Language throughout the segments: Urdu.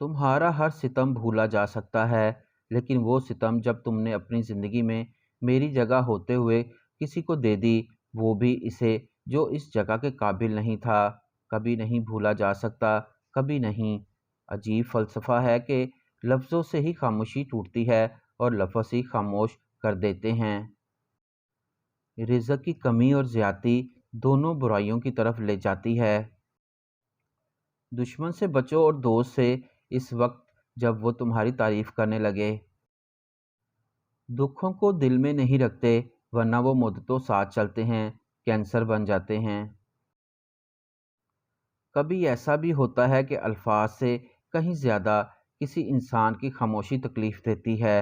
تمہارا ہر ستم بھولا جا سکتا ہے، لیکن وہ ستم جب تم نے اپنی زندگی میں میری جگہ ہوتے ہوئے کسی کو دے دی، وہ بھی اسے جو اس جگہ کے قابل نہیں تھا، کبھی نہیں بھولا جا سکتا، کبھی نہیں۔ عجیب فلسفہ ہے کہ لفظوں سے ہی خاموشی ٹوٹتی ہے اور لفظ ہی خاموش کر دیتے ہیں۔ رزق کی کمی اور زیادتی دونوں برائیوں کی طرف لے جاتی ہے۔ دشمن سے بچو اور دوست سے، اس وقت جب وہ تمہاری تعریف کرنے لگے۔ دکھوں کو دل میں نہیں رکھتے، ورنہ وہ مدتوں ساتھ چلتے ہیں، کینسر بن جاتے ہیں۔ کبھی ایسا بھی ہوتا ہے کہ الفاظ سے کہیں زیادہ کسی انسان کی خاموشی تکلیف دیتی ہے۔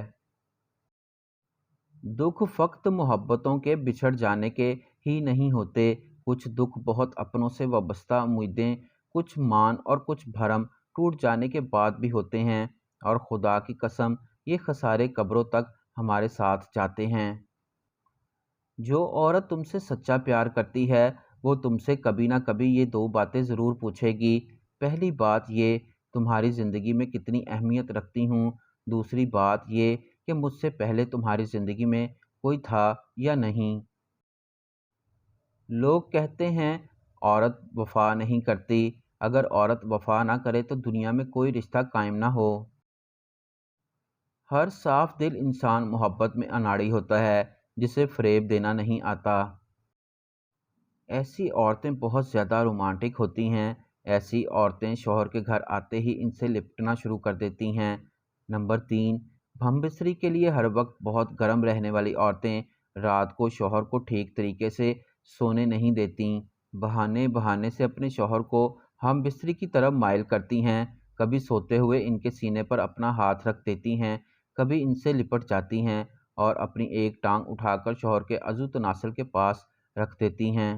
دکھ فقط محبتوں کے بچھڑ جانے کے ہی نہیں ہوتے، کچھ دکھ بہت اپنوں سے وابستہ امیدیں، کچھ مان اور کچھ بھرم ٹوٹ جانے کے بعد بھی ہوتے ہیں، اور خدا کی قسم یہ خسارے قبروں تک ہمارے ساتھ جاتے ہیں۔ جو عورت تم سے سچا پیار کرتی ہے وہ تم سے کبھی نہ کبھی یہ دو باتیں ضرور پوچھے گی۔ پہلی بات یہ، تمہاری زندگی میں کتنی اہمیت رکھتی ہوں، دوسری بات یہ کہ مجھ سے پہلے تمہاری زندگی میں کوئی تھا یا نہیں۔ لوگ کہتے ہیں عورت وفا نہیں کرتی، اگر عورت وفا نہ کرے تو دنیا میں کوئی رشتہ قائم نہ ہو۔ ہر صاف دل انسان محبت میں اناڑی ہوتا ہے جسے فریب دینا نہیں آتا۔ ایسی عورتیں بہت زیادہ رومانٹک ہوتی ہیں، ایسی عورتیں شوہر کے گھر آتے ہی ان سے لپٹنا شروع کر دیتی ہیں۔ نمبر 3، ہم بستری کے لیے ہر وقت بہت گرم رہنے والی عورتیں رات کو شوہر کو ٹھیک طریقے سے سونے نہیں دیتیں، بہانے بہانے سے اپنے شوہر کو ہم بستری کی طرف مائل کرتی ہیں، کبھی سوتے ہوئے ان کے سینے پر اپنا ہاتھ رکھ دیتی ہیں، کبھی ان سے لپٹ جاتی ہیں اور اپنی ایک ٹانگ اٹھا کر شوہر کے عضو تناسل کے پاس رکھ دیتی ہیں۔